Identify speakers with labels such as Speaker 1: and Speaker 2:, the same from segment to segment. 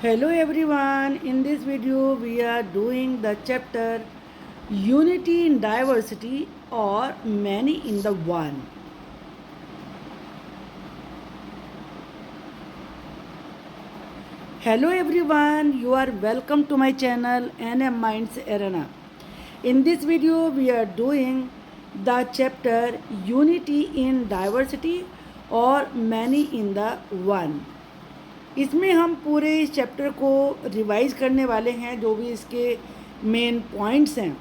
Speaker 1: Hello everyone, in this video we are doing the chapter Unity in Diversity or Many in the One. Hello everyone, you are welcome to my channel NM Minds Arena. In this video we are doing the chapter Unity in Diversity or Many in the One. इसमें हम पूरे इस chapter को revise करने वाले हैं। जो भी इसके मेन पॉइंट्स हैं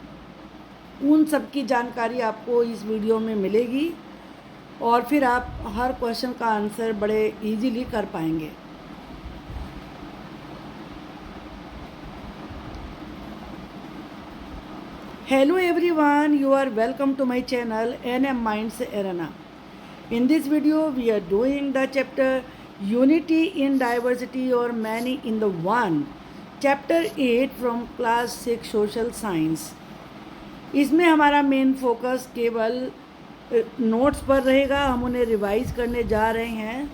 Speaker 1: उन सब की जानकारी आपको इस वीडियो में मिलेगी और फिर आप हर क्वेश्चन का आंसर बड़े इजीली कर पाएंगे। Hello everyone, you are welcome to my channel NM Minds Arena. In this video we are doing the chapter Unity in Diversity or Many in the One, chapter 8 from class 6 social science. इसमें हमारा main focus केवल notes पर रहेगा। हम उन्हें revise करने जा रहे हैं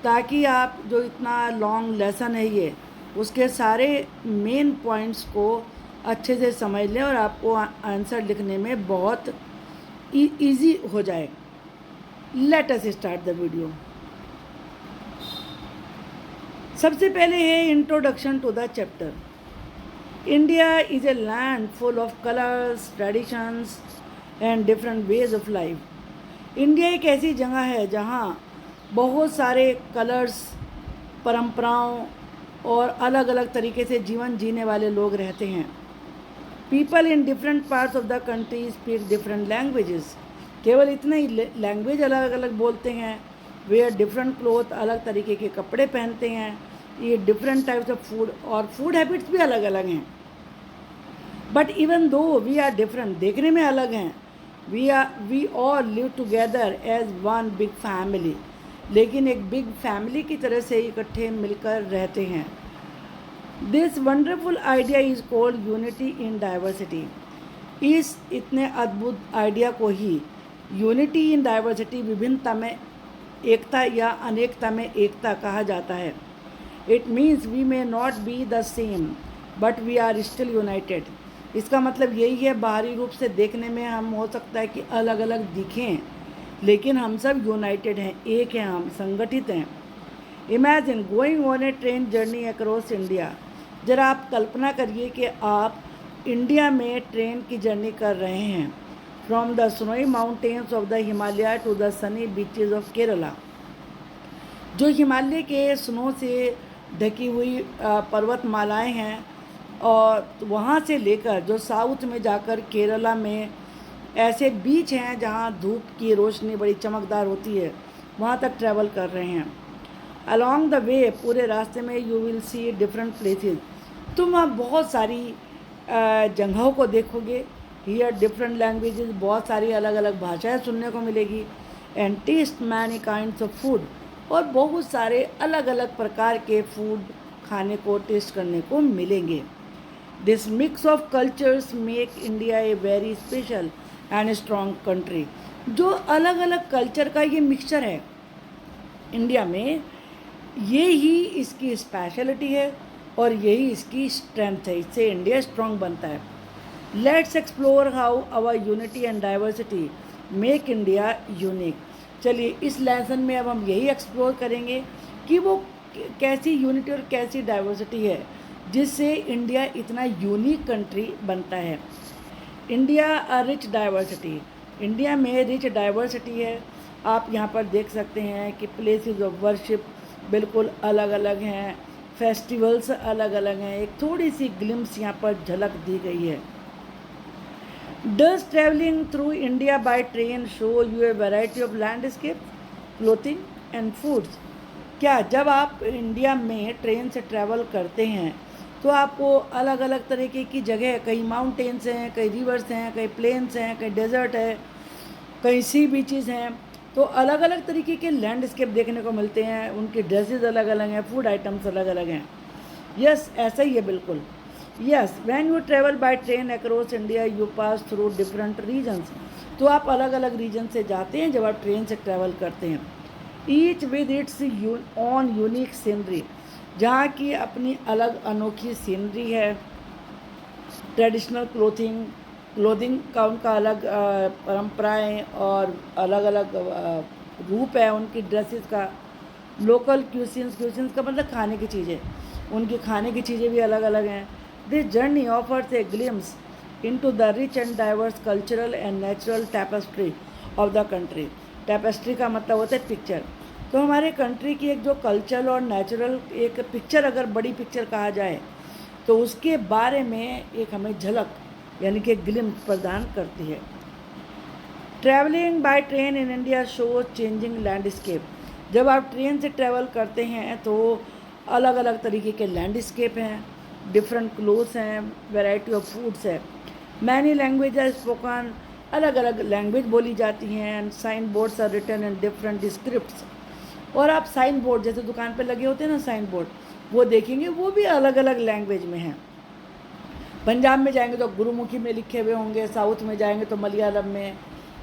Speaker 1: ताकि आप जो इतना लॉन्ग लेसन है ये उसके सारे मेन पॉइंट्स को अच्छे से समझ लें और आपको आंसर लिखने में बहुत इजी हो जाए। Let us start the video. सबसे पहले है introduction to the chapter. India is a land full of colours, traditions and different ways of life. India एक ऐसी जगह है जहाँ बहुत सारे कलर्स, परंपराओं और अलग अलग तरीके से जीवन जीने वाले लोग रहते हैं। People in different parts of the country speak different languages. केवल इतना ही लैंग्वेज अलग अलग बोलते हैं। वेयर डिफरेंट क्लोथ, अलग तरीके के कपड़े पहनते हैं। ये डिफरेंट टाइप्स ऑफ फूड और फूड हैबिट्स भी अलग अलग हैं। But even though we are different, देखने में अलग हैं, we all live together as one big family, लेकिन एक बिग फैमिली की तरह से इकट्ठे मिलकर रहते हैं। This wonderful idea is called unity in diversity. इस इतने अद्भुत आइडिया को ही यूनिटी इन डाइवर्सिटी, विभिन्नता में एकता या अनेकता में एकता कहा जाता है। It means we may not be the same but we are still united. इसका मतलब यही है, बाहरी रूप से देखने में हम हो सकता है कि अलग अलग दिखें, लेकिन हम सब यूनाइटेड हैं, एक हैं, हम संगठित हैं। Imagine going on A train journey across India. ज़रा आप कल्पना करिए कि आप इंडिया में ट्रेन की जर्नी कर रहे हैं। From the snowy mountains of the Himalaya to the sunny beaches of Kerala. जो हिमालय के स्नो से ढकी हुई पर्वतमालाएं हैं और वहाँ से लेकर जो साउथ में जाकर केरला में ऐसे बीच हैं जहाँ धूप की रोशनी बड़ी चमकदार होती है, वहाँ तक ट्रैवल कर रहे हैं। अलॉन्ग द वे, पूरे रास्ते में you will see different places. तुम वहाँ बहुत सारी जगहों को देखोगे। हियर डिफरेंट लैंग्वेजेस, बहुत सारी अलग अलग भाषाएं सुनने को मिलेगी। And taste many kinds of food, और बहुत सारे अलग अलग प्रकार के फूड खाने को टेस्ट करने को मिलेंगे। This mix of cultures make India a very special and strong country. जो अलग अलग कल्चर का ये मिक्सचर है इंडिया में, ये ही इसकी स्पेशलिटी है और यही इसकी स्ट्रेंथ है। इससे इंडिया स्ट्रॉन्ग बनता है। Let's explore how our unity and diversity make India unique. चलिए इस लेसन में अब हम यही एक्सप्लोर करेंगे कि वो कैसी यूनिटी और कैसी डाइवर्सिटी है जिससे इंडिया इतना यूनिक कंट्री बनता है। India a rich diversity. India में रिच डाइवर्सिटी है। आप यहाँ पर देख सकते हैं कि प्लेसेस ऑफ वर्शिप बिल्कुल अलग अलग हैं, फेस्टिवल्स अलग अलग हैं। एक थोड़ी सी ग्लिम्स यहाँ पर झलक दी गई है। Does traveling through India by train show you a variety of landscape, clothing and foods? क्या जब आप इंडिया में ट्रेन से ट्रैवल करते हैं तो आपको अलग अलग तरीके की जगह, कहीं माउंटेन्स हैं, कहीं रिवर्स हैं, कहीं प्लेन्स हैं, कहीं डेजर्ट है, कहीं सी बीचेस हैं, तो अलग अलग तरीके के लैंडस्केप देखने को मिलते हैं। उनके ड्रेसेस अलग अलग हैं, फूड आइटम्स अलग अलग हैं। यस, ऐसा ही है बिल्कुल। Yes, when you travel by train across India you pass through different regions. तो आप अलग अलग रीजन से जाते हैं जब आप ट्रेन से ट्रैवल करते हैं। Each with it's on unique scenery. जहाँ की अपनी अलग अनोखी सीनरी है, ट्रेडिशनल क्लोथिंग का उनका अलग परंपराएं और अलग अलग रूप है उनकी ड्रेसेस का। लोकल क्यूसिन्स का मतलब खाने की चीज़ें, उनकी खाने की चीज़ें भी अलग अलग हैं। This journey offers a glimpse into the rich and diverse cultural and natural tapestry of the country. Tapestry का मतलब होता है पिक्चर। तो हमारे कंट्री की एक जो कल्चरल और नेचुरल एक पिक्चर, अगर बड़ी पिक्चर कहा जाए, तो उसके बारे में एक हमें झलक यानी कि ग्लिम्स प्रदान करती है। Travelling by train in India shows changing landscape. जब आप ट्रेन से ट्रैवल करते हैं तो अलग अलग तरीके के लैंडस्केप हैं, डिफरेंट क्लोथ्स हैं, वैरायटी ऑफ फूड्स है, मैनी लैंग्वेज आर स्पोकन, अलग अलग लैंग्वेज बोली जाती हैं, and sign boards are written in different scripts. और आप साइन बोर्ड जैसे दुकान पर लगे होते हैं ना साइन बोर्ड, वो देखेंगे वो भी अलग अलग लैंग्वेज में हैं। पंजाब में जाएंगे तो गुरुमुखी में लिखे हुए होंगे, साउथ में जाएंगे तो मलयालम में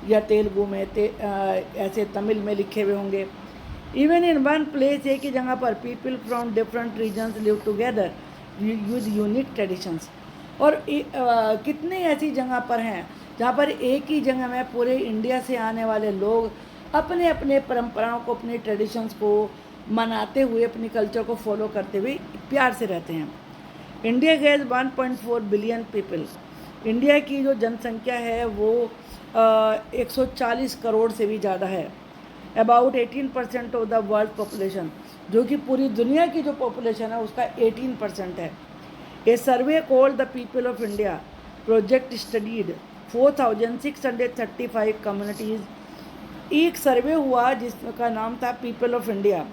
Speaker 1: या तेलुगु में ऐसे तमिल में लिखे हुए होंगे। इवन इन वन प्लेस, एक ही जगह पर people from different regions live together use unique traditions. और कितने ऐसी जगह पर हैं जहाँ पर एक ही जगह में पूरे इंडिया से आने वाले लोग अपने अपने परंपराओं को, अपने ट्रेडिशंस को मनाते हुए, अपनी कल्चर को फॉलो करते हुए प्यार से रहते हैं। India has 1.4 billion people. India की जो जनसंख्या है वो 140 करोड़ से भी ज़्यादा है। About 18% of the world population, जो कि पूरी दुनिया की जो पॉपुलेशन है उसका 18% है। A survey called the People of India project studied 4,635 communities. एक सर्वे हुआ जिसका नाम था पीपल ऑफ इंडिया।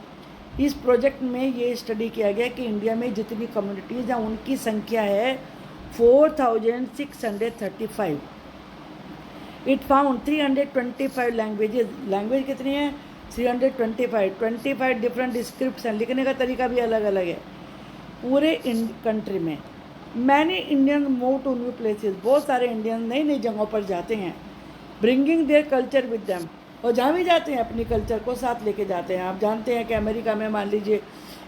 Speaker 1: इस प्रोजेक्ट में ये स्टडी किया गया कि इंडिया में जितनी कम्युनिटीज़ हैं उनकी संख्या है 4,635। It found 325 languages. लैंग्वेज कितनी है? 325 डिफरेंट स्क्रिप्ट्स हैं, लिखने का तरीका भी अलग अलग है पूरे कंट्री में। Many Indian move to new places. बहुत सारे इंडियन नई नई जगहों पर जाते हैं। Bringing their culture with them. और जहाँ भी जाते हैं अपनी कल्चर को साथ लेके जाते हैं। आप जानते हैं कि अमेरिका में मान लीजिए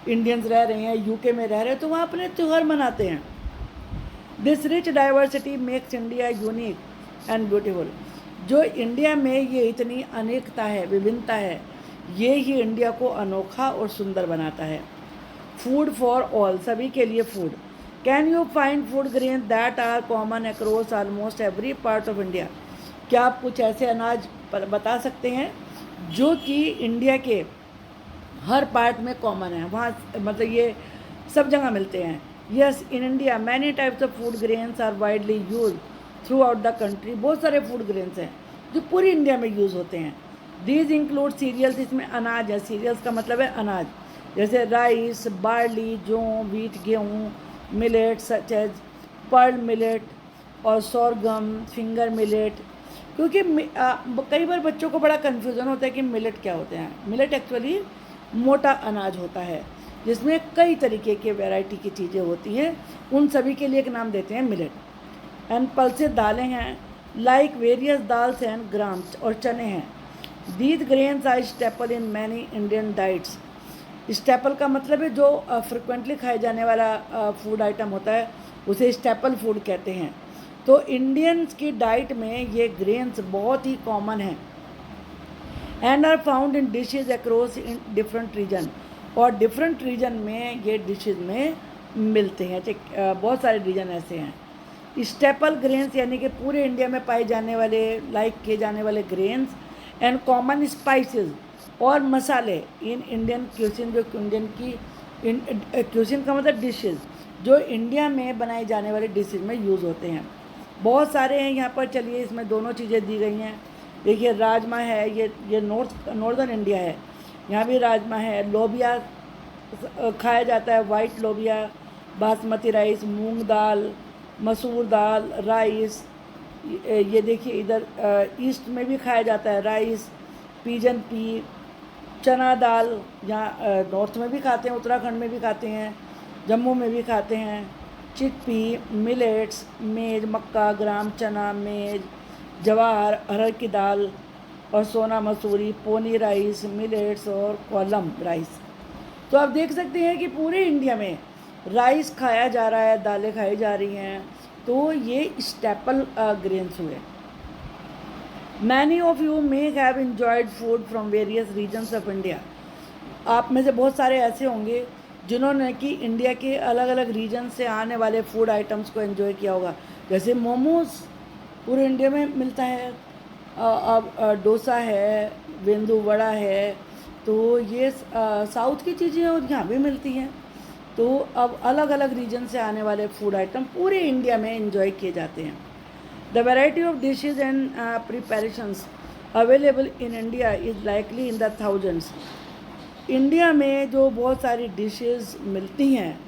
Speaker 1: इंडियंस रह रहे हैं, यूके में रह रहे हैं, तो वहाँ अपने त्यौहार मनाते हैं। This rich diversity makes India unique and beautiful. जो इंडिया में ये इतनी अनेकता है, विभिन्नता है, ये ही इंडिया को अनोखा और सुंदर बनाता है। फूड फॉर ऑल, सभी के लिए food. Can you find food grain that are common across almost every part of India. क्या आप कुछ ऐसे अनाज बता सकते हैं जो कि इंडिया के हर पार्ट में कॉमन है, वहाँ मतलब ये सब जगह मिलते हैं? Yes, in India many types of food grains are widely use throughout the country. बहुत सारे फूड ग्रेन्स हैं जो पूरी इंडिया में यूज़ होते हैं। दीज इंक्लूड सीरियल्स, इसमें अनाज है। सीरियल्स का मतलब है अनाज, जैसे राइस, बार्ली, जौ, व्हीट, गेहूँ, millet such as pearl millet और सोरगम, फिंगर मिलेट। क्योंकि कई बार बच्चों को बड़ा कन्फ्यूज़न होता है कि मिलेट क्या होते हैं। मिलेट एक्चुअली मोटा अनाज होता है जिसमें कई तरीके के वैरायटी की चीज़ें होती हैं, उन सभी के लिए एक नाम देते हैं मिलेट। एंड पल्सेस दालें हैं, like various dals and grams, और चने हैं। These grains are staple in many Indian diets. Staple का मतलब है जो फ्रिक्वेंटली खाए जाने वाला फूड आइटम होता है, उसे स्टेपल फूड कहते हैं। तो इंडियंस की डाइट में ये ग्रेन्स बहुत ही कॉमन है। And are found in dishes across in different region, और डिफरेंट रीजन में ये डिशेज में मिलते हैं। बहुत सारे रीजन ऐसे हैं। स्टेपल ग्रेन्स यानी कि पूरे इंडिया में पाए जाने वाले, लाइक किए जाने वाले ग्रेन्स, एंड कॉमन स्पाइसेस और मसाले इन इंडियन क्यूजिन, जो इंडियन की क्यूजिन का मतलब डिशेज, जो इंडिया में बनाए जाने वाले डिशेज में यूज़ होते हैं। बहुत सारे हैं यहाँ पर। चलिए, इसमें दोनों चीज़ें दी गई हैं। देखिए, राजमा है, ये नॉर्दर्न इंडिया है, यहाँ भी राजमा है। लोबिया खाया जाता है, वाइट लोबिया, बासमती राइस, मूंग दाल, मसूर दाल, राइस। ये देखिए इधर ईस्ट में भी खाया जाता है राइस, पीजन पी, चना दाल, यहाँ नॉर्थ में भी खाते हैं, उत्तराखंड में भी खाते हैं, जम्मू में भी खाते हैं। चिकपी, मिलेट्स, मेज, मक्का, ग्राम, चना, मेज, जवार, अरहर की दाल, और सोना मसूरी, पोनी राइस, मिलेट्स और कोलम राइस। तो आप देख सकते हैं कि पूरे इंडिया में राइस खाया जा रहा है, दालें खाई जा रही हैं, तो ये स्टेपल ग्रेन्स हुए। Many of you may have enjoyed food from various regions of India. आप में से बहुत सारे ऐसे होंगे जिन्होंने कि इंडिया के अलग अलग रीजन से आने वाले फूड आइटम्स को एंजॉय किया होगा। जैसे मोमोज पूरे इंडिया में मिलता है, अब डोसा है, वेंदू वड़ा है, तो ये साउथ की चीज़ें और यहाँ भी मिलती हैं। तो अब अलग अलग रीजन से आने वाले फूड आइटम पूरे इंडिया में एंजॉय किए जाते हैं। The variety of dishes and preparations available in India is likely in the thousands. India में जो बहुत सारी डिशेस मिलती हैं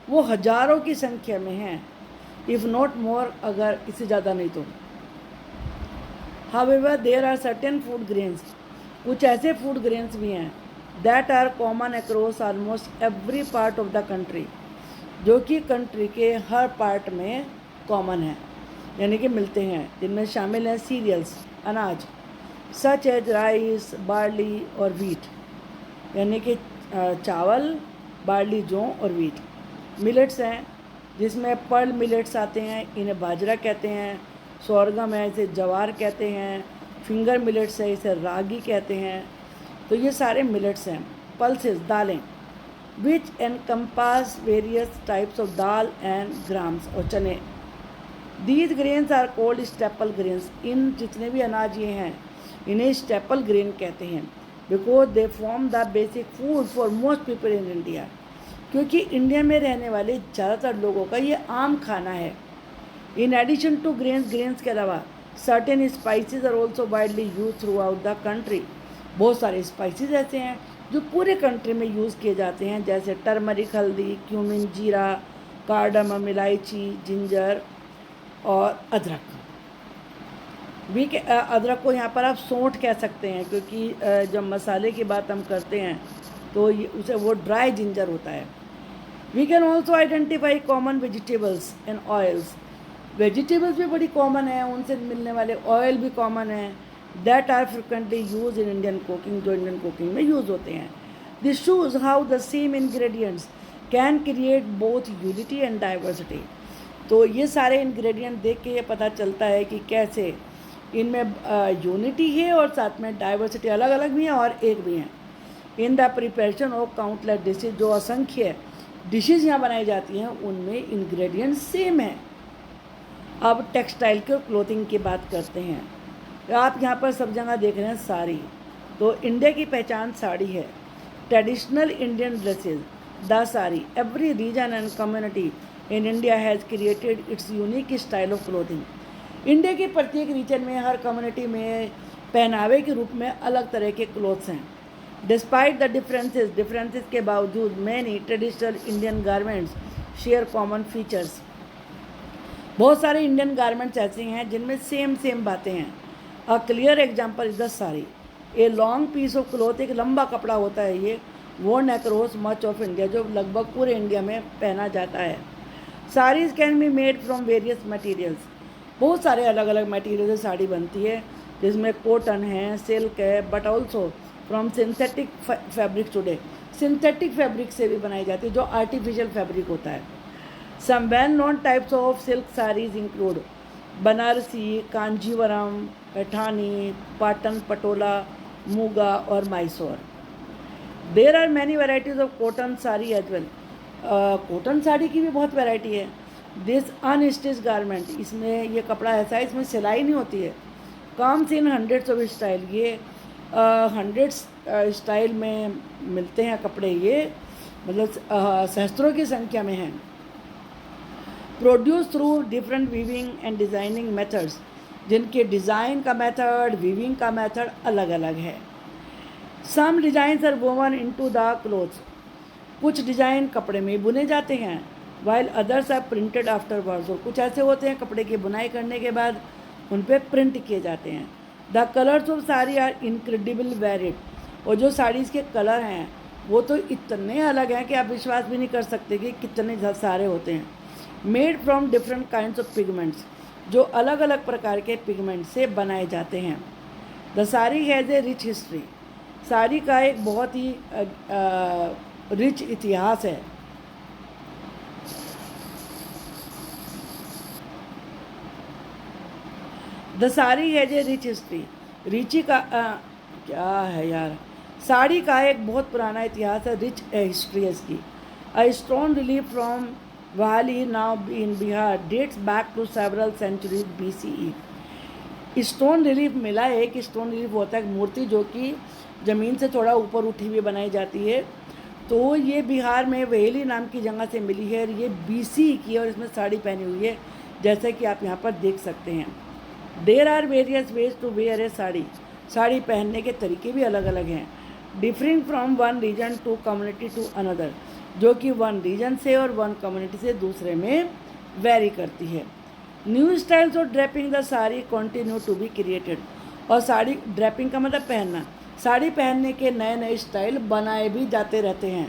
Speaker 1: वो हज़ारों की संख्या में हैं, इफ़ नॉट मोर, अगर इससे ज़्यादा नहीं तो। However there are certain food grains, कुछ ऐसे फूड ग्रेन्स भी हैं that are common across almost every part of the country, जो कि कंट्री के हर पार्ट में कॉमन है, यानी कि मिलते हैं, जिनमें शामिल हैं सीरियल्स, अनाज, सच एज राइस, बार्ली और वीट, यानी कि चावल, बार्ली, जौ और वीट। मिलेट्स हैं जिसमें पर्ल मिलेट्स आते हैं, इन्हें बाजरा कहते हैं। सोरगम है, इसे जवार कहते हैं। फिंगर मिलेट्स है, इसे रागी कहते हैं। तो ये सारे मिलेट्स हैं। पल्सेस, दालें, which encompass various types of dal and grams, और चने। These grains are called staple grains, इन जितने भी अनाज ये हैं इन्हें स्टेपल ग्रेन कहते हैं, because they form the basic food for most people in India, क्योंकि इंडिया में रहने वाले ज़्यादातर लोगों का ये आम खाना है। इन एडिशन टू ग्रेन्स के अलावा certain spices are also widely use throughout the country. बहुत सारे स्पाइसेस ऐसे हैं जो पूरे कंट्री में यूज़ किए जाते हैं, जैसे टर्मरिक, हल्दी, क्यूमिन, जीरा, कार्डमम, इलायची, जिंजर और अदरक। अदरक को यहाँ पर आप सौंठ कह सकते हैं, क्योंकि जब मसाले की बात हम करते हैं तो उसे वो ड्राई जिंजर होता है। We can also identify common vegetables and oils. Vegetables भी बड़ी कॉमन है, उनसे मिलने वाले ऑयल भी कॉमन है, that are frequently use in Indian cooking, जो इंडियन कुकिंग में यूज़ होते हैं। This shows how the same ingredients can create both unity and diversity. तो ये सारे इंग्रेडिएंट देख के ये पता चलता है कि कैसे इनमें यूनिटी है और साथ में डाइवर्सिटी, अलग अलग भी हैं और एक भी हैं। In the preparation of countless dishes, जो असंख्य डिशेज यहाँ बनाई जाती हैं उनमें इंग्रेडिएंट्स सेम हैं। अब टेक्सटाइल के और क्लोथिंग की बात करते हैं। आप यहाँ पर सब जगह देख रहे हैं साड़ी, तो इंडिया की पहचान साड़ी है। Traditional Indian dresses, the sari, every region and community in India has created its unique style of clothing. India के प्रत्येक रीजन में, हर कम्युनिटी में पहनावे के रूप में अलग तरह के क्लोथ्स हैं। डिस्पाइट द डिफरेंसेस के बावजूद many traditional Indian garments share common features. बहुत सारे इंडियन गारमेंट्स ऐसे हैं जिनमें सेम बातें हैं। A clear example is the sari, a long piece of cloth, एक लंबा कपड़ा होता है ये, worn across much of India, जो लगभग पूरे इंडिया में पहना जाता है। Saris can be made from various materials, बहुत सारे अलग अलग मटेरियल से साड़ी बनती है, जिसमें कॉटन है, सिल्क है, but also from synthetic fabric today, synthetic fabric से भी बनाई जाती है जो आर्टिफिशियल फैब्रिक होता है। Some well known types of silk saris include Banarasi, Kanjivaram, Paithani, Patan, Patola, Muga और Mysore. There are many varieties of cotton sari as well, cotton sari की भी बहुत वैरायटी है। दिस अनस्टिच गारमेंट, इसमें ये कपड़ा ऐसा है इसमें सिलाई नहीं होती है। Comes in hundreds of style, ये हंड्रेड्स स्टाइल में मिलते हैं कपड़े, ये मतलब सहस्त्रों की संख्या में हैं। Produce through different weaving and designing methods, जिनके डिज़ाइन का मेथड, वीविंग का मेथड अलग अलग है। Some designs are woven into the clothes, कुछ डिज़ाइन कपड़े में बुने जाते हैं, while others are printed afterwards, और कुछ ऐसे होते हैं कपड़े की बुनाई करने के बाद उन पर प्रिंट किए जाते हैं। The colours of sari are incredible varied, और जो साड़ीज़ के कलर हैं वो तो इतने अलग हैं कि आप विश्वास भी नहीं कर सकते कि कितने सारे होते हैं। Made from different kinds of pigments, जो अलग अलग प्रकार के पिगमेंट से बनाए जाते हैं। The sari has a rich history, sari का एक बहुत ही रिच इतिहास है। The sari has a rich history. रिची का क्या है यार, साड़ी का एक बहुत पुराना इतिहास है, रिच हिस्ट्री है इसकी। अ स्टोन रिलीफ फ्रॉम वाली now in Bihar dates back to several centuries BCE। Stone relief मिला है। एक स्टोन रिलीफ होता है एक मूर्ति जो कि ज़मीन से थोड़ा ऊपर उठी हुई बनाई जाती है। तो ये बिहार में वेली नाम की जगह से मिली है और ये BCE की है और इसमें साड़ी पहनी हुई है, जैसे कि आप यहाँ पर देख सकते हैं। There are various ways to wear a sari. Sari पहनने के तरीके भी अलग अलग हैं, differing from one region to community to another, जो कि वन रीजन से और वन कम्युनिटी से दूसरे में वेरी करती है। New styles of draping the sari continue to be created. और साड़ी ड्रेपिंग का मतलब पहनना, साड़ी पहनने के नए नए स्टाइल बनाए भी जाते रहते हैं।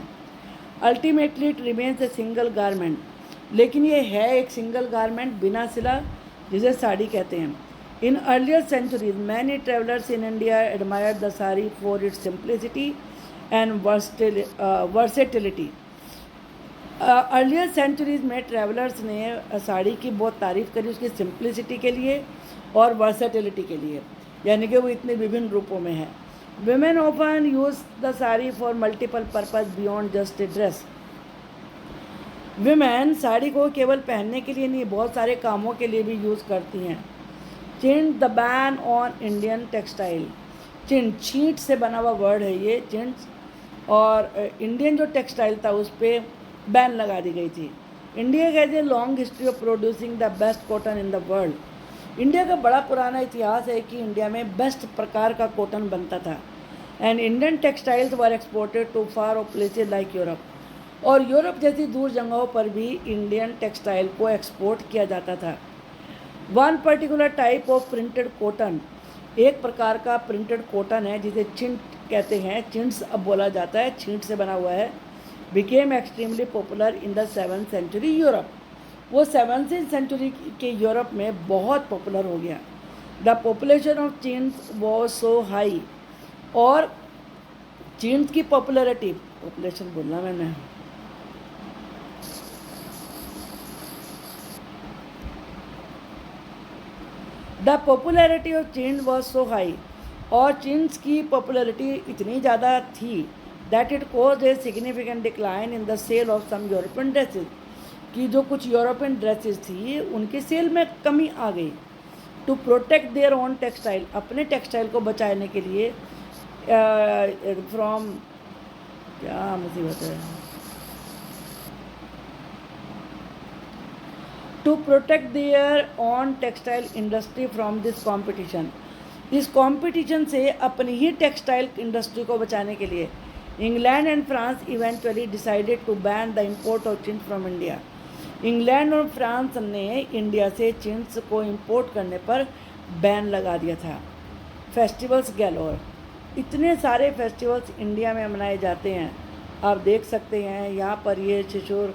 Speaker 1: Ultimately it remains a single garment, लेकिन ये है एक सिंगल गारमेंट बिना सिला, जिसे साड़ी कहते हैं। In earlier centuries many travellers in India admired the sari for its simplicity and versatility. Earlier centuries में ट्रैवलर्स ने साड़ी की बहुत तारीफ़ करी उसकी सिंप्लिसिटी के लिए और वर्सेटिलिटी के लिए, यानी कि वो इतने विभिन्न रूपों में है। Women often use the sari for multiple purpose beyond just a dress। Women sari को केवल पहनने के लिए नहीं, बहुत सारे कामों के लिए भी यूज़ करती हैं। Chintz the ban on Indian textile. Chintz छींट से बना हुआ वर्ड है ये चिंट, और इंडियन जो टेक्सटाइल था उस पर बैन लगा दी गई थी। India has a long history of producing the best cotton in the world. India का बड़ा पुराना इतिहास है कि इंडिया में बेस्ट प्रकार का कॉटन बनता था। And Indian textiles were exported to far off places like Europe. और यूरोप जैसी दूर जगहों पर भी इंडियन टेक्सटाइल को एक्सपोर्ट किया जाता था। One particular type of printed cotton, एक प्रकार का प्रिंटेड कॉटन है जिसे चिंट कहते हैं, चिंट्स अब बोला जाता है, छींट से बना हुआ है, became extremely popular in the 7th century Europe. वो 7th सेंचुरी के यूरोप में बहुत पॉपुलर हो गया। The population of chintz was so high, और चिंट्स की पॉपुलरिटी, पॉपुलेशन बोलना मैंने, the popularity of chintz was so high, और चिंट्स की पॉपुलरिटी इतनी ज़्यादा थी that it cause a significant decline in the sale of some European dresses, कि जो कुछ यूरोपियन ड्रेसेस थी उनके सेल में कमी आ गई। To protect their own textile, अपने टेक्सटाइल को बचाने के लिए, फ्रॉम, क्या मुसीबत है, to protect their own textile industry from this competition, इस कॉम्पिटिशन से अपनी ही टेक्सटाइल इंडस्ट्री को बचाने के लिए England and France eventually decided to ban the import of chintz from India. England और फ्रांस ने इंडिया से चिंट्स को इंपोर्ट करने पर बैन लगा दिया था। फेस्टिवल्स गैलोर, इतने सारे फेस्टिवल्स इंडिया में मनाए जाते हैं, आप देख सकते हैं। यहाँ पर ये शिशुर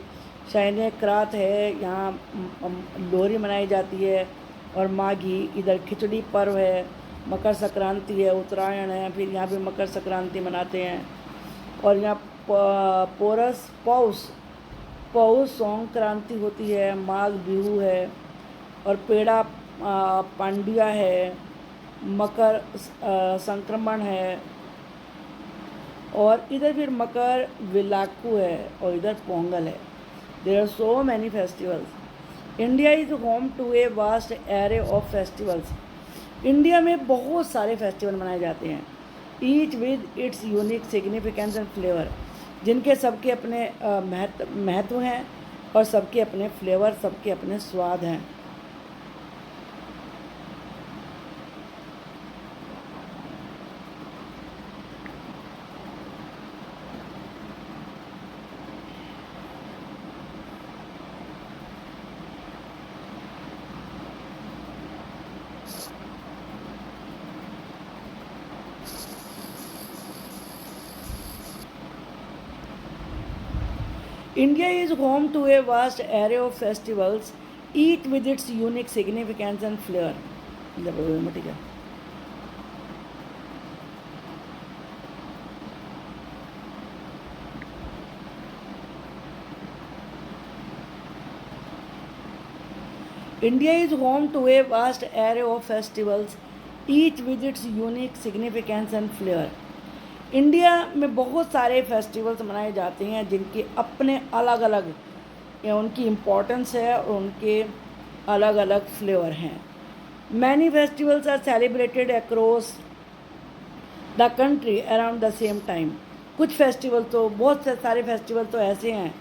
Speaker 1: शयने क्रात है, यहाँ लोहरी मनाई जाती है, और माघी, इधर खिचड़ी पर्व है, मकर संक्रांति है, उत्तरायण है, फिर यहाँ भी मकर संक्रांति मनाते हैं। और यहाँ पोरस पौष पौष संक्रांति होती है, माघ बिहू है, और पेड़ा पांड्या है, मकर संक्रमण है, और इधर फिर मकर विलाकू है, और इधर पोंगल है। There are so many festivals. India is home to a vast array of festivals. India में बहुत सारे फेस्टिवल मनाए जाते हैं, each with its unique significance and flavour, जिनके सबके अपने महत्व हैं और सबके अपने फ्लेवर, सबके अपने स्वाद हैं। India is home to a vast array of festivals, each with its unique significance and flair. India is home to a vast array of festivals, each with its unique significance and flair. India में बहुत सारे festivals मनाए जाते हैं जिनके अपने अलग अलग उनकी इम्पोर्टेंस है और उनके अलग अलग फ्लेवर हैं. Many festivals are celebrated across the country around the same time. कुछ फेस्टिवल तो बहुत से सारे फेस्टिवल तो ऐसे हैं,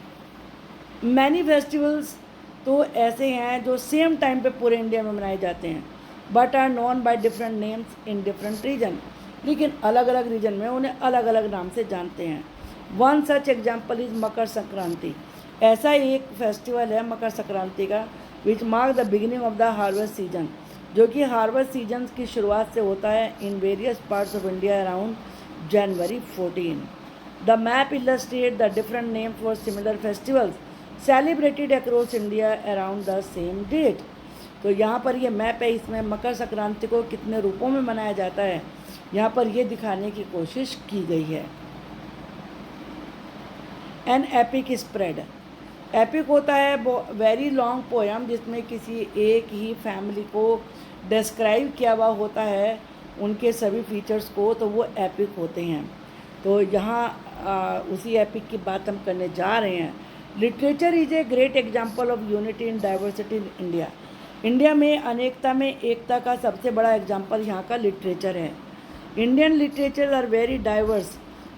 Speaker 1: मैनी फेस्टिवल्स तो ऐसे हैं जो सेम टाइम पे पूरे इंडिया में मनाए जाते हैं, but are known by different names in different region. लेकिन अलग अलग रीजन में उन्हें अलग अलग नाम से जानते हैं. One such example is Makar Sankranti. ऐसा एक फेस्टिवल है मकर संक्रांति का, which mark the beginning of the harvest season, जो कि हार्वेस्ट सीजन की शुरुआत से होता है in various parts of India around January 14. The map illustrates the different names for similar festivals celebrated across India around the same date. तो यहाँ पर ये मैप है, इसमें मकर संक्रांति को कितने रूपों में मनाया जाता है यहाँ पर ये दिखाने की कोशिश की गई है. An epic spread. एपिक होता है वेरी लॉन्ग पोएम जिसमें किसी एक ही फैमिली को डिस्क्राइब किया हुआ होता है, उनके सभी फीचर्स को, तो वो एपिक होते हैं. तो यहाँ उसी एपिक की बात हम करने जा रहे हैं. Literature is a great example of unity in diversity in India. India में अनेकता में एकता का सबसे बड़ा एग्जाम्पल यहाँ का लिटरेचर है. Indian literature are very diverse.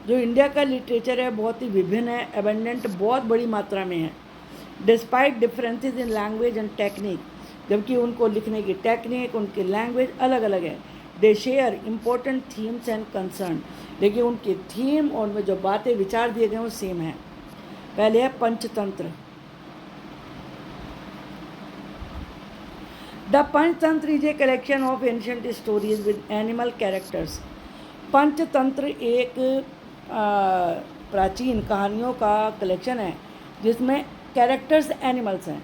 Speaker 1: जो इंडिया का लिटरेचर है बहुत ही विभिन्न है, एबेंडेंट बहुत बड़ी मात्रा में है. Despite differences in language and technique, जबकि उनको लिखने की टेक्निक, उनकी लैंग्वेज अलग अलग है. They share important themes and concern, लेकिन उनके थीम और उनमें जो बातें विचार दिए गए वो सेम है. पहले है Panchatantra. The Panchatantra is a collection of ancient stories with animal characters. Panchatantra एक प्राचीन कहानियों का कलेक्शन है जिसमें कैरेक्टर्स एनिमल्स हैं.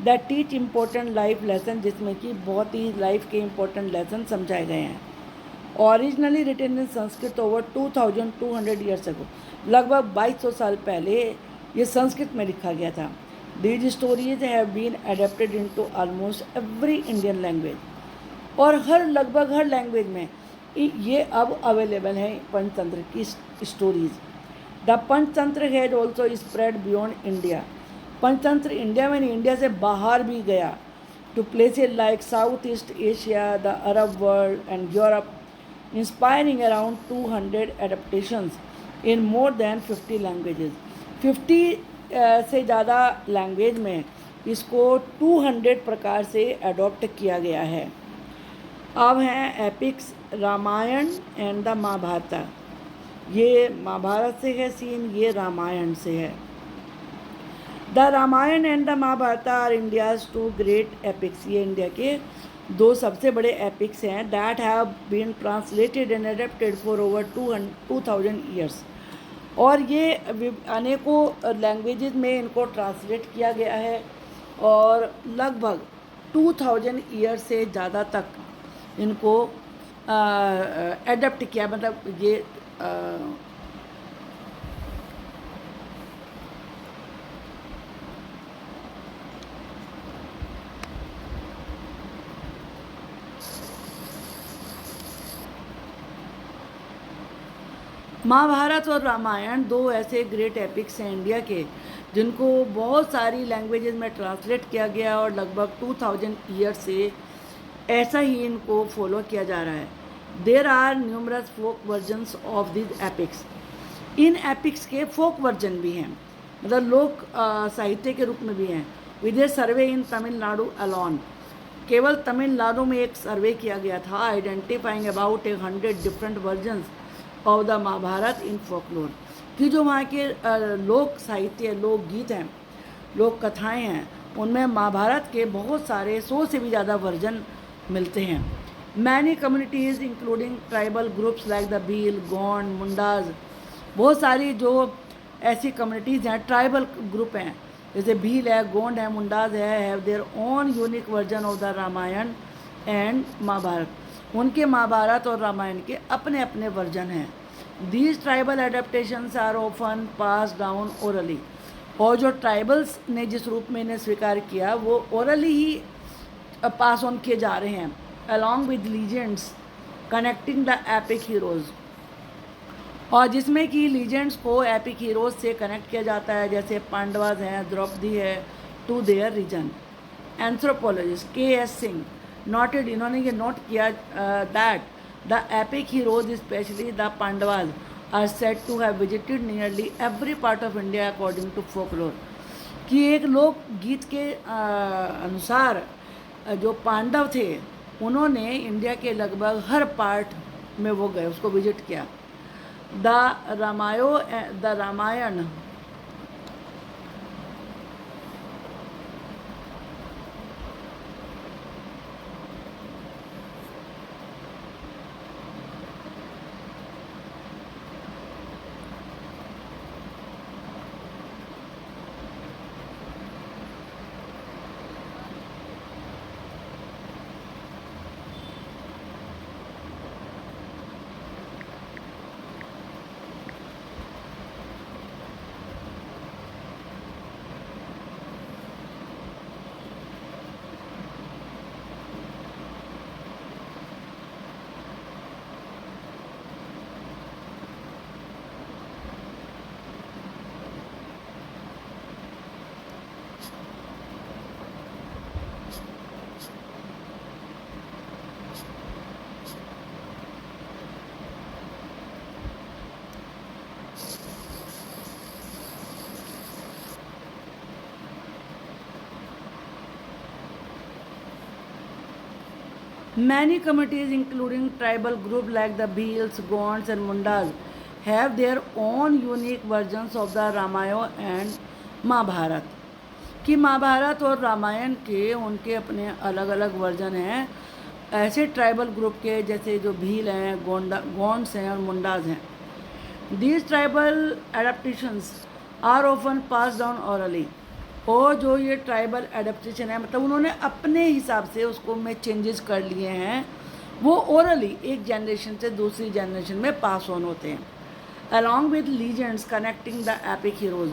Speaker 1: That teach important life lesson, जिसमें कि बहुत ही लाइफ के इम्पोर्टेंट लेसन समझाए गए हैं. Originally written in Sanskrit over 2200 years ago. लगभग 2200 साल पहले ये संस्कृत में लिखा गया था. These stories have been adapted into almost every Indian language. और लगभग हर लैंग्वेज में ये अब अवेलेबल है पंचतंत्र की stories. The Panchatantra has also spread beyond India. Panchatantra India में नहीं, इंडिया से बाहर भी गया to places like South East Asia, the Arab world and Europe, inspiring around 200 adaptations in more than 50 languages. 50 से ज़्यादा लैंग्वेज में इसको 200 प्रकार से अडॉप्ट किया गया है. अब हैं epics. Ramayana and the Mahabharata. ये महाभारत से है सीन, ये रामायण से है. The Ramayana and the Mahabharata are India's two great epics. ये इंडिया के दो सबसे बड़े एपिक्स हैं. That have been translated and adapted for over 2000 years. और ये अनेकों लैंग्वेजेस में इनको ट्रांसलेट किया गया है और लगभग 2000 ईयर से ज़्यादा तक इनको एडप्ट किया. मतलब ये महाभारत और रामायण दो ऐसे ग्रेट एपिक्स हैं इंडिया के जिनको बहुत सारी लैंग्वेजेस में ट्रांसलेट किया गया और लगभग 2000 ईयर से ऐसा ही इनको फॉलो किया जा रहा है. There are numerous folk versions of this epics. इन एपिक्स के फोक वर्जन भी हैं, मतलब लोक साहित्य के रूप में भी हैं. With a survey in Tamil Nadu alone. केवल तमिलनाडु में एक सर्वे किया गया था identifying about 100 different versions of the Mahabharata in folklore. कि जो वहाँ के लोक साहित्य, लोकगीत हैं, लोक कथाएँ हैं, उनमें महाभारत के बहुत सारे 100 से भी ज़्यादा वर्जन मिलते हैं. Many communities including tribal groups like the Bhil, Gond, Mundas. बहुत सारी जो ऐसी कम्युनिटीज़ हैं, ट्राइबल ग्रुप हैं, जैसे भील है, गोंड है, मुंडाज है, have their own unique version of the Ramayana and Mahabharata. उनके महाभारत और रामायण के अपने अपने वर्जन हैं. These tribal adaptations are often pass down orally. और जो ट्राइबल्स ने जिस रूप में इन्हें स्वीकार किया वो ओरली ही पास ऑन किए जा रहे हैं, along with legends connecting the epic heroes, और जिसमें कि लीजेंड्स को एपिक हीरोज़ से कनेक्ट किया जाता है, जैसे पांडवाज हैं, द्रौपदी है, to their region. Anthropologist K S. Singh noted, इन्होंने ये नोट किया that the epic heroes especially the Pandavas are said to have visited nearly every part of India according to folklore, कि एक लोक गीत के अनुसार जो पांडव थे उन्होंने इंडिया के लगभग हर पार्ट में वो गए, उसको विजिट किया। The Ramayana Many communities, including tribal groups like the Bhils, Gonds, and Mundas, have their own unique versions of the Ramayana and Mahabharata, कि महाभारत और रामायण के उनके अपने अलग अलग वर्जन हैं, ऐसे ट्राइबल ग्रुप के जैसे जो भील हैं, गोंड्स हैं और मुंडाज हैं। These tribal adaptations are often pass down orally, और जो ये ट्राइबल एडेप्टेशन है, मतलब उन्होंने अपने हिसाब से उसको में चेंजेस कर लिए हैं, वो ओरली एक जनरेशन से दूसरी जनरेशन में पास ऑन होते हैं, along with legends connecting the epic heroes,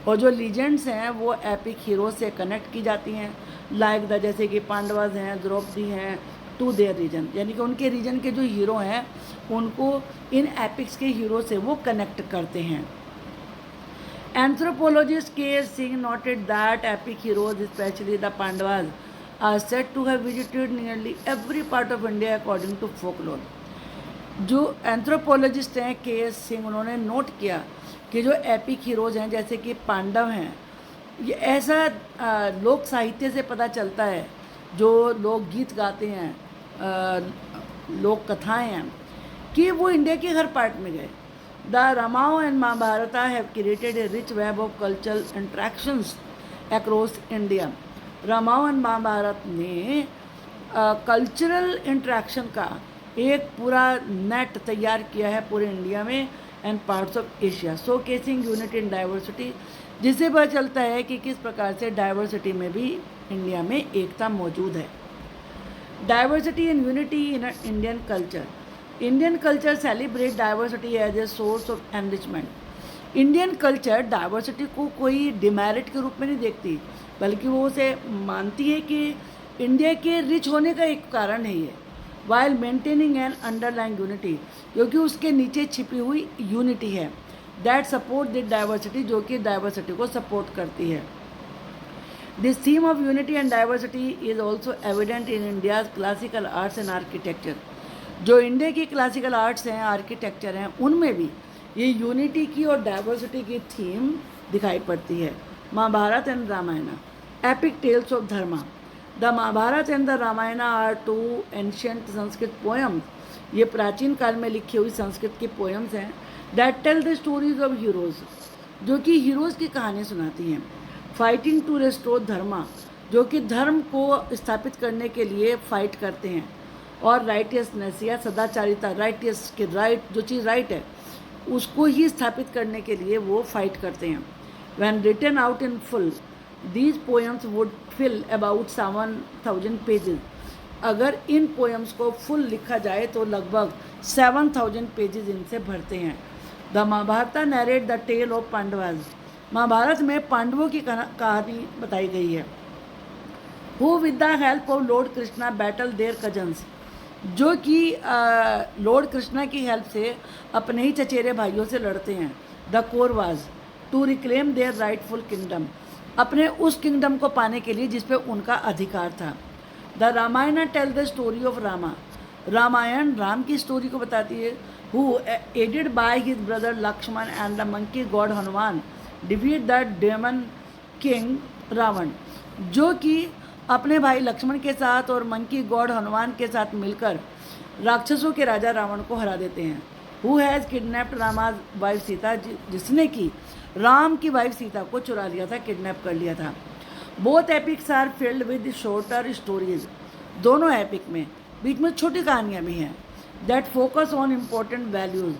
Speaker 1: और जो लीजेंड्स हैं वो एपिक हीरोज से कनेक्ट की जाती हैं, लाइक द जैसे कि पांडवाज हैं, द्रौपदी हैं, टू देयर रीजन, यानी कि उनके रीजन के जो हीरो हैं उनको इन एपिक्स के हीरो से वो कनेक्ट करते हैं। Anthropologist K.S. Singh noted that epic heroes, especially the Pandavas, are said to have visited nearly every part of India according to folklore. जो एंथ्रोपोलॉजिस्ट हैं के.एस. सिंह, उन्होंने नोट किया कि जो एपिक हीरोज़ हैं जैसे कि पांडव हैं, ये ऐसा लोक साहित्य से पता चलता है, जो लोकगीत गाते हैं, लोक कथाएँ हैं, कि वो इंडिया के हर पार्ट में गए। The Ramayana and Mahabharata have created a rich web of cultural interactions across India. Ramayana and Mahabharata ने कल्चरल इंट्रैक्शन का एक पूरा नेट तैयार किया है पूरे इंडिया में and parts of Asia, show casing unity in diversity, जिससे पता चलता है कि किस प्रकार से डाइवर्सिटी में भी इंडिया में एकता मौजूद है। Diversity and unity in Indian culture, Indian culture celebrate diversity as a source of enrichment. Indian culture diversity को कोई डिमेरिट के रूप में नहीं देखती, बल्कि वो उसे मानती है कि इंडिया के रिच होने का एक कारण है ये, while maintaining N underlying unity, क्योंकि उसके नीचे छिपी हुई यूनिटी है, दैट सपोर्ट द डाइवर्सिटी, जो कि डाइवर्सिटी को सपोर्ट करती है। This theme of unity and diversity is also evident in India's classical arts and architecture. जो इंडिया की क्लासिकल आर्ट्स हैं, आर्किटेक्चर हैं, उनमें भी ये यूनिटी की और डाइवर्सिटी की थीम दिखाई पड़ती है। Mahabharata and Ramayana, epic tales of dharma, the Mahabharata and the Ramayana are two ancient Sanskrit poems, ये प्राचीन काल में लिखी हुई संस्कृत की पोएम्स हैं, that tell the stories of heroes, जो कि हीरोज़ की कहानी सुनाती हैं। फाइटिंग टू रेस्टोर धर्मा, जो कि धर्म को स्थापित करने के लिए फाइट करते हैं, और राइटियसनेस या सदाचारिता, राइटियस के राइट, जो चीज़ राइट है उसको ही स्थापित करने के लिए वो फाइट करते हैं। When written out in full these poems would fill about 7,000 pages, अगर इन पोएम्स को फुल लिखा जाए तो लगभग 7,000 पेजेस इनसे भरते हैं। The Mahabharata narrate the tale of Pandavas, Mahabharata में पांडवों की कहानी बताई गई है। Who with the help of lord Krishna battle their cousins, जो कि लॉर्ड कृष्णा की हेल्प से अपने ही चचेरे भाइयों से लड़ते हैं। The Kauravas to reclaim their rightful kingdom, अपने उस किंगडम को पाने के लिए जिस पे उनका अधिकार था। The Ramayana tell the story of Rama, Ramayana Ram की स्टोरी को बताती है। Who aided by his brother Lakshman and the monkey god Hanuman defeat the demon king Ravana, जो कि अपने भाई लक्ष्मण के साथ और मंकी गॉड हनुमान के साथ मिलकर राक्षसों के राजा रावण को हरा देते हैं। Who has kidnapped Rama's wife Sita, जिसने कि राम की वाइफ सीता को चुरा लिया था, किडनैप कर लिया था। Both epics are filled with shorter stories, दोनों एपिक में बीच में छोटी कहानियाँ भी हैं। That focus on important values,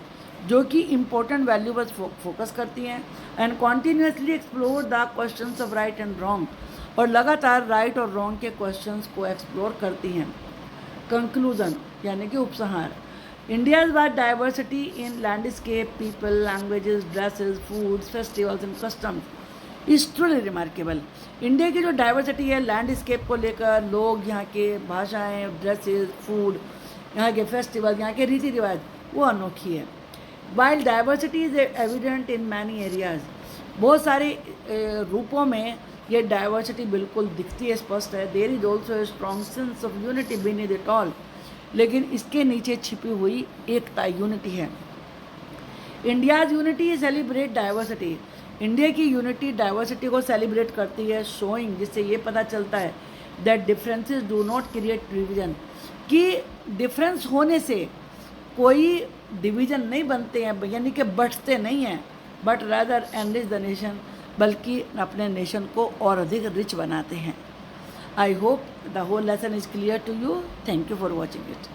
Speaker 1: जो कि इम्पोर्टेंट वैल्यू पर फोकस करती हैं। And continuously explore the questions of right and wrong, और लगातार राइट और रॉन्ग के क्वेश्चंस को एक्सप्लोर करती हैं। कंक्लूजन यानी कि उपसंहार, India's vast diversity in landscape, people, languages, dresses, foods, festivals and customs is truly remarkable. India की जो डाइवर्सिटी है लैंडस्केप को लेकर, लोग, यहाँ के भाषाएँ, ड्रेसेस, फूड, यहाँ के फेस्टिवल, यहाँ के रीति रिवाज, वो अनोखी है। While diversity is evident in many areas, बहुत सारे रूपों में ये डाइवर्सिटी बिल्कुल दिखती है, स्पष्ट है। There is also a strong sense of unity beneath it all, लेकिन इसके नीचे छिपी हुई एकता, यूनिटी है। India's unity celebrate diversity, India की यूनिटी डाइवर्सिटी को सेलिब्रेट करती है। शोइंग, जिससे ये पता चलता है that differences do not create division, कि डिफरेंस होने से कोई डिवीजन नहीं बनते हैं, यानी कि बढ़ते नहीं हैं, but rather enrich the nation, बल्कि अपने नेशन को और अधिक रिच बनाते हैं। I hope the whole lesson is clear to you. Thank you for watching it.